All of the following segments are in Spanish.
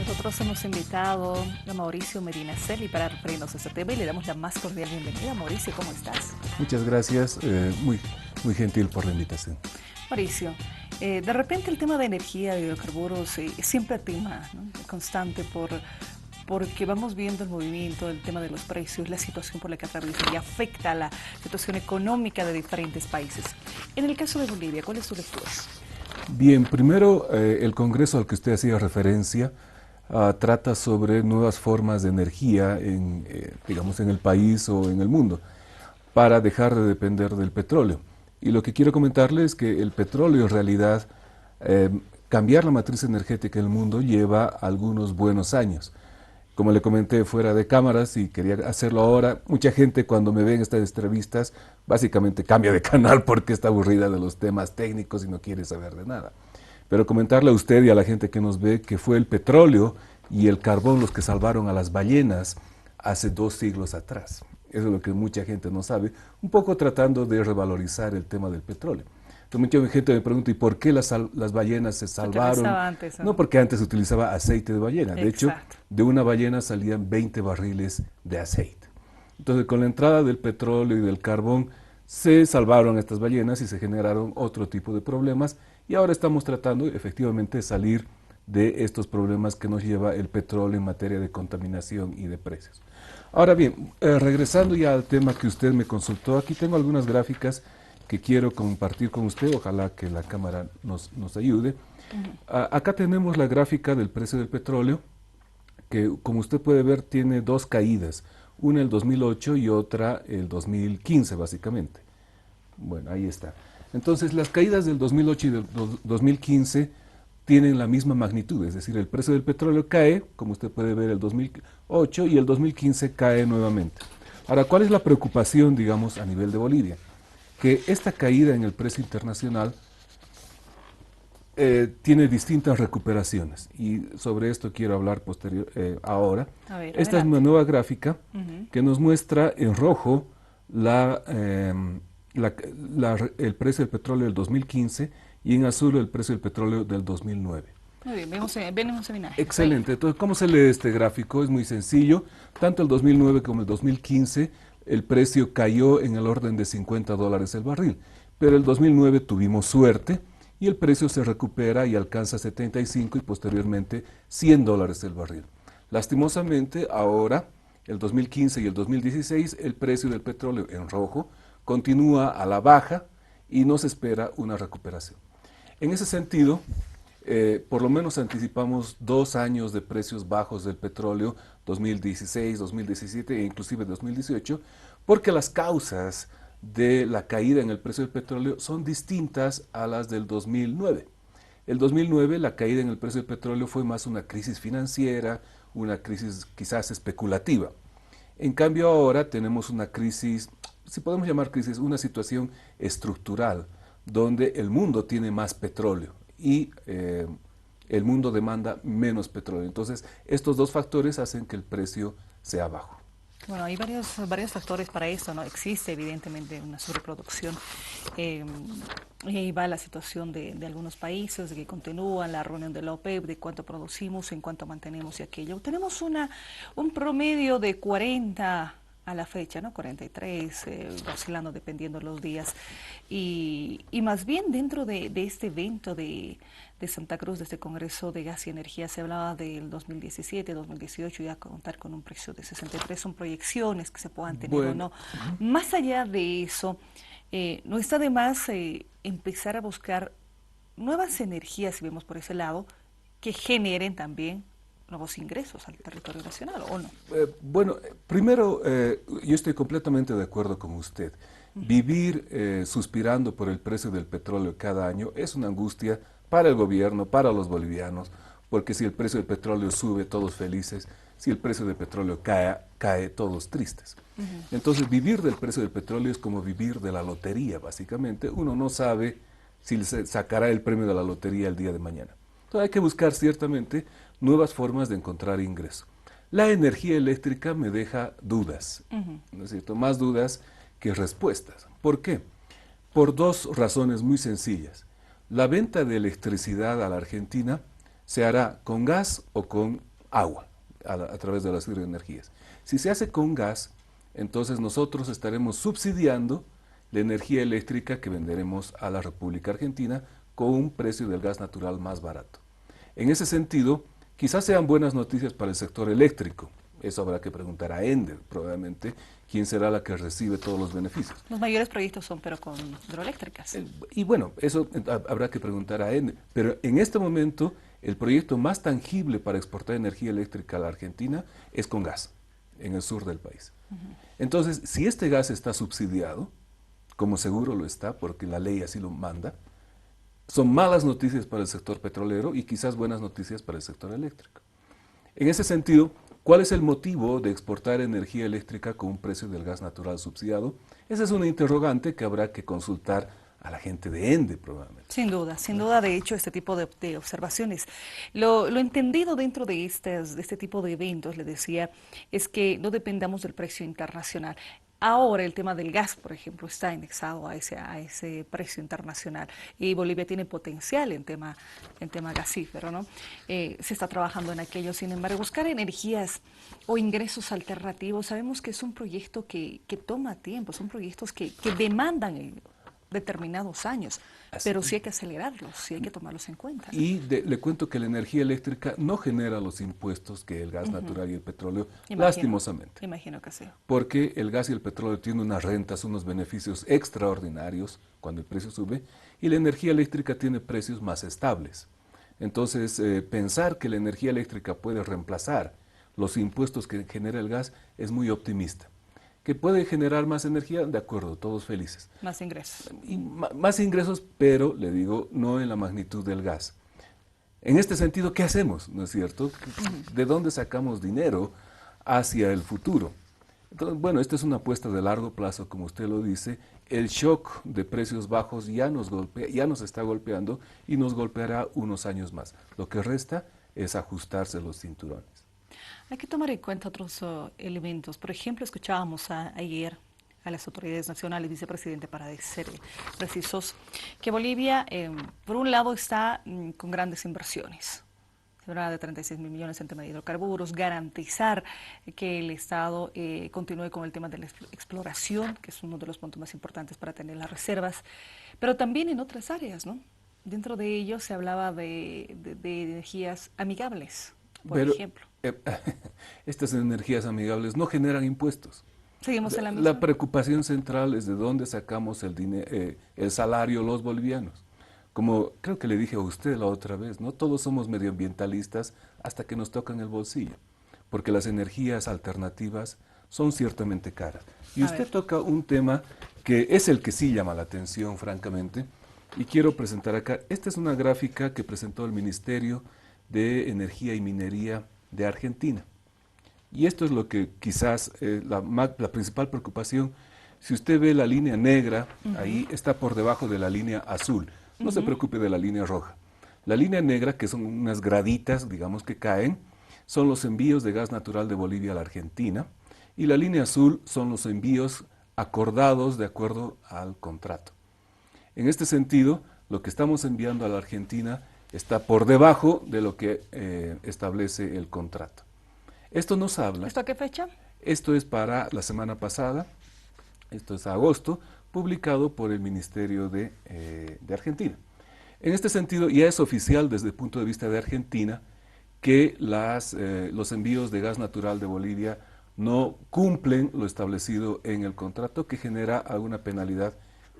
Nosotros hemos invitado a Mauricio Medinaceli para referirnos a este tema y le damos la más cordial bienvenida. Mauricio, ¿cómo estás? Muchas gracias, muy gentil por la invitación. Mauricio, de repente el tema de energía, de hidrocarburos, siempre tema, ¿no?, constante porque vamos viendo el movimiento, el tema de los precios, la situación por la que atraviesa y afecta a la situación económica de diferentes países. En el caso de Bolivia, ¿cuál es tu lectura? Bien, primero el Congreso al que usted hacía referencia trata sobre nuevas formas de energía digamos, en el país o en el mundo para dejar de depender del petróleo. Y lo que quiero comentarle es que el petróleo en realidad, cambiar la matriz energética en el mundo lleva algunos buenos años. Como le comenté fuera de cámaras y quería hacerlo ahora, mucha gente cuando me ve en estas entrevistas básicamente cambia de canal porque está aburrida de los temas técnicos y no quiere saber de nada. Pero comentarle a usted y a la gente que nos ve que fue el petróleo y el carbón los que salvaron a las ballenas hace 2 siglos atrás. Eso es lo que mucha gente no sabe, un poco tratando de revalorizar el tema del petróleo. Entonces, mucha gente me pregunta, ¿y por qué las ballenas se Se salvaron? utilizaba antes, No, ¿no? porque antes se utilizaba aceite de ballena. De hecho, Exacto. de una ballena salían 20 barriles de aceite. Entonces, con la entrada del petróleo y del carbón, se salvaron estas ballenas y se generaron otro tipo de problemas. Y ahora estamos tratando, efectivamente, de salir de estos problemas que nos lleva el petróleo en materia de contaminación y de precios. Ahora bien, regresando ya al tema que usted me consultó, aquí tengo algunas gráficas que quiero compartir con usted, ojalá que la cámara nos ayude. Acá tenemos la gráfica del precio del petróleo, que como usted puede ver tiene dos caídas, una el 2008 y otra el 2015 básicamente. Bueno, ahí está. Entonces las caídas del 2008 y del 2015 tienen la misma magnitud, es decir, el precio del petróleo cae, como usted puede ver el 2008 y el 2015 cae nuevamente. Ahora, ¿cuál es la preocupación, digamos, a nivel de Bolivia? Que esta caída en el precio internacional tiene distintas recuperaciones y sobre esto quiero hablar ahora. A ver, Esta es una adelante. nueva gráfica que nos muestra en rojo la, el precio del petróleo del 2015 y en azul el precio del petróleo del 2009. Muy bien, venimos en imágenes ahí. Excelente. Entonces, ¿cómo se lee este gráfico? Es muy sencillo. Tanto el 2009 como el 2015, el precio cayó en el orden de $50 el barril. Pero el 2009 tuvimos suerte y el precio se recupera y alcanza 75 y posteriormente $100 el barril. Lastimosamente, ahora, el 2015 y el 2016, el precio del petróleo en rojo continúa a la baja y no se espera una recuperación. En ese sentido, por lo menos anticipamos 2 años de precios bajos del petróleo, 2016, 2017 e inclusive 2018, porque las causas de la caída en el precio del petróleo son distintas a las del 2009. El 2009 la caída en el precio del petróleo fue más una crisis financiera, una crisis quizás especulativa. En cambio ahora tenemos una crisis, si podemos llamar crisis, una situación estructural, donde el mundo tiene más petróleo y el mundo demanda menos petróleo. Entonces, estos dos factores hacen que el precio sea bajo. Bueno, hay varios factores para esto, ¿no? Existe evidentemente una sobreproducción. Y ahí va la situación de algunos países, de que continúan la reunión de la OPEP, de cuánto producimos, en cuánto mantenemos y aquello. Tenemos un promedio de 40 a la fecha, ¿no? 43, oscilando dependiendo de los días. Y más bien dentro de este evento de Santa Cruz, de este Congreso de Gas y Energía, se hablaba del 2017, 2018, ya contar con un precio de 63, son proyecciones que se puedan tener o Bueno, no. Más allá de eso, no está de más empezar a buscar nuevas energías, si vemos por ese lado, que generen también nuevos ingresos al territorio nacional, ¿o no? bueno, primero, yo estoy completamente de acuerdo con usted. Vivir suspirando por el precio del petróleo cada año es una angustia para el gobierno, para los bolivianos, porque si el precio del petróleo sube, todos felices; si el precio del petróleo cae, todos tristes. Entonces, vivir del precio del petróleo es como vivir de la lotería, básicamente. Uno no sabe si se sacará el premio de la lotería el día de mañana. Entonces, hay que buscar ciertamente nuevas formas de encontrar ingreso. La energía eléctrica me deja dudas, ¿no es cierto? Más dudas que respuestas. ¿Por qué? Por dos razones muy sencillas. La venta de electricidad a la Argentina se hará con gas o con agua a través de las hidroenergías. Si se hace con gas, entonces nosotros estaremos subsidiando la energía eléctrica que venderemos a la República Argentina con un precio del gas natural más barato. En ese sentido, quizás sean buenas noticias para el sector eléctrico. Eso habrá que preguntar a Ender, probablemente, quién será la que recibe todos los beneficios. Los mayores proyectos son, pero con hidroeléctricas. Y bueno, eso habrá que preguntar a Ender. Pero en este momento, el proyecto más tangible para exportar energía eléctrica a la Argentina es con gas, en el sur del país. Entonces, si este gas está subsidiado, como seguro lo está, porque la ley así lo manda, son malas noticias para el sector petrolero y quizás buenas noticias para el sector eléctrico. En ese sentido, ¿cuál es el motivo de exportar energía eléctrica con un precio del gas natural subsidiado? Esa es una interrogante que habrá que consultar a la gente de ENDE, probablemente. Sin duda, de hecho, este tipo de observaciones. Lo entendido dentro de este tipo de eventos, le decía, es que no dependamos del precio internacional. Ahora el tema del gas, por ejemplo, está indexado a ese precio internacional y Bolivia tiene potencial en tema gasífero, ¿no? Se está trabajando en aquello. Sin embargo, buscar energías o ingresos alternativos, sabemos que es un proyecto que toma tiempo, son proyectos que demandan determinados años, pero sí hay que acelerarlos, sí hay que tomarlos en cuenta, ¿no? Y le cuento que la energía eléctrica no genera los impuestos que el gas natural y el petróleo, lastimosamente. Imagino que sí. Porque el gas y el petróleo tienen unas rentas, unos beneficios extraordinarios cuando el precio sube, y la energía eléctrica tiene precios más estables. Entonces, pensar que la energía eléctrica puede reemplazar los impuestos que genera el gas es muy optimista. ¿Que puede generar más energía? De acuerdo, todos felices. Más ingresos. Y más ingresos, pero, le digo, no en la magnitud del gas. En este sentido, ¿qué hacemos? ¿No es cierto? ¿De dónde sacamos dinero hacia el futuro? Entonces, bueno, esta es una apuesta de largo plazo, como usted lo dice. El shock de precios bajos ya nos está golpeando y nos golpeará unos años más. Lo que resta es ajustarse los cinturones. Hay que tomar en cuenta otros elementos. Por ejemplo, escuchábamos ayer a las autoridades nacionales, vicepresidente, para ser precisos, que Bolivia, por un lado, está con grandes inversiones. Se habla de 36.000 millones en tema de hidrocarburos, garantizar que el Estado continúe con el tema de la exploración, que es uno de los puntos más importantes para tener las reservas, pero también en otras áreas, ¿no? Dentro de ello se hablaba de energías amigables, por ejemplo. Estas energías amigables no generan impuestos. Seguimos en la misma. La preocupación central es de dónde sacamos el salario los bolivianos. Como creo que le dije a usted la otra vez, no todos somos medioambientalistas hasta que nos tocan el bolsillo, porque las energías alternativas son ciertamente caras. Y usted toca un tema que es el que sí llama la atención, francamente, y quiero presentar acá. Esta es una gráfica que presentó el Ministerio de Energía y Minería de Argentina. Y esto es lo que quizás la principal preocupación. Si usted ve la línea negra, ahí está por debajo de la línea azul. No se preocupe de la línea roja. La línea negra, que son unas graditas, digamos, que caen, son los envíos de gas natural de Bolivia a la Argentina. Y la línea azul son los envíos acordados de acuerdo al contrato. En este sentido, lo que estamos enviando a la Argentina está por debajo de lo que establece el contrato. Esto nos habla... ¿Esto a qué fecha? Esto es para la semana pasada, esto es agosto, publicado por el Ministerio de Argentina. En este sentido, ya es oficial desde el punto de vista de Argentina que los envíos de gas natural de Bolivia no cumplen lo establecido en el contrato, que genera alguna penalidad,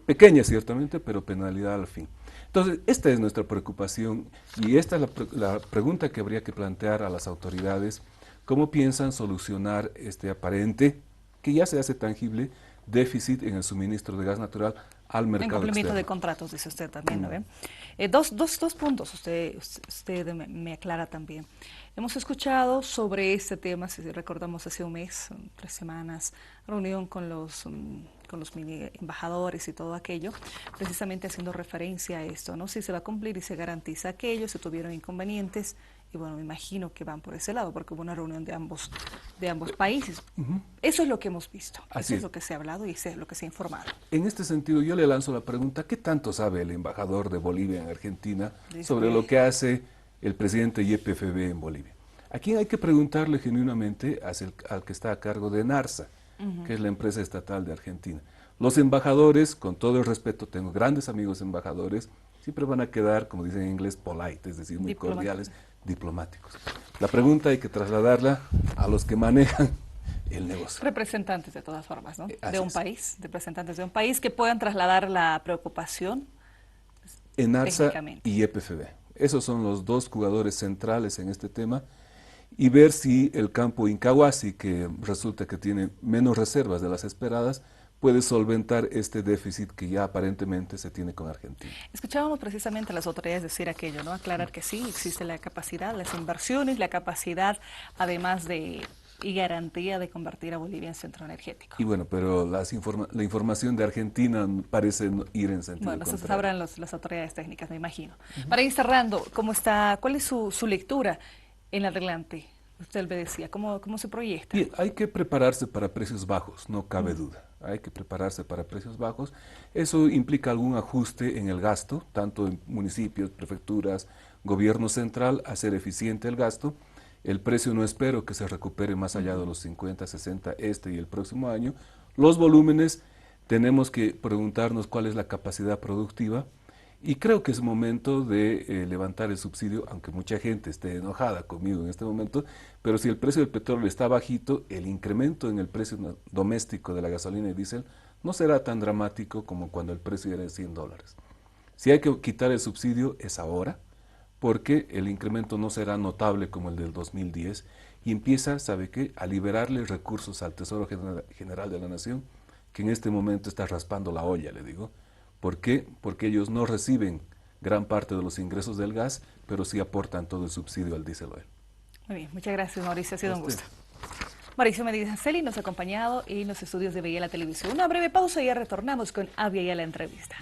pequeña ciertamente, pero penalidad al fin. Entonces, esta es nuestra preocupación y esta es la pregunta que habría que plantear a las autoridades. ¿Cómo piensan solucionar este aparente, que ya se hace tangible, déficit en el suministro de gas natural al mercado externo? En cumplimiento de contratos, dice usted también, ¿no ve? Dos puntos, usted me aclara también. Hemos escuchado sobre este tema, si recordamos hace un mes, 3 semanas, reunión con los mini embajadores y todo aquello, precisamente haciendo referencia a esto, ¿no? Si se va a cumplir y se garantiza aquello, si tuvieron inconvenientes, y bueno, me imagino que van por ese lado, porque hubo una reunión de ambos países. Eso es lo que hemos visto, eso es lo que se ha hablado y eso es lo que se ha informado. En este sentido, yo le lanzo la pregunta, ¿qué tanto sabe el embajador de Bolivia en Argentina sobre lo que hace el presidente YPFB en Bolivia? A quien hay que preguntarle genuinamente al que está a cargo de ENARSA, que es la empresa estatal de Argentina. Los embajadores, con todo el respeto, tengo grandes amigos embajadores, siempre van a quedar, como dicen en inglés, polite, es decir, muy cordiales, diplomáticos. La pregunta hay que trasladarla a los que manejan el negocio. Representantes de todas formas, ¿no? De un país, representantes de un país que puedan trasladar la preocupación ENARSA y EPFB. Esos son los dos jugadores centrales en este tema y ver si el campo Incahuasi, que resulta que tiene menos reservas de las esperadas, puede solventar este déficit que ya aparentemente se tiene con Argentina. Escuchábamos precisamente a las autoridades decir aquello, ¿no? Aclarar que sí, existe la capacidad, las inversiones, la capacidad, además de y garantía de convertir a Bolivia en centro energético. Y bueno, pero la información de Argentina parece ir en sentido contrario. Eso sabrán las autoridades técnicas, me imagino. Para ir cerrando, ¿cuál es su lectura en adelante? Usted me decía, ¿cómo se proyecta? Bien, hay que prepararse para precios bajos, no cabe duda. Hay que prepararse para precios bajos. Eso implica algún ajuste en el gasto, tanto en municipios, prefecturas, gobierno central, hacer eficiente el gasto. El precio no espero que se recupere más allá de los 50, 60 y el próximo año. Los volúmenes, tenemos que preguntarnos cuál es la capacidad productiva y creo que es momento de levantar el subsidio, aunque mucha gente esté enojada conmigo en este momento, pero si el precio del petróleo está bajito, el incremento en el precio doméstico de la gasolina y diésel no será tan dramático como cuando el precio era de $100. Si hay que quitar el subsidio es ahora, porque el incremento no será notable como el del 2010 y empieza, ¿sabe qué?, a liberarle recursos al Tesoro General de la Nación, que en este momento está raspando la olla, le digo. ¿Por qué? Porque ellos no reciben gran parte de los ingresos del gas, pero sí aportan todo el subsidio al diésel oil. Muy bien, muchas gracias, Mauricio, ha sido un gusto. Mauricio Medina Celi nos ha acompañado en los estudios de Avia Yala Televisión. Una breve pausa y ya retornamos con Avia Yala Entrevista.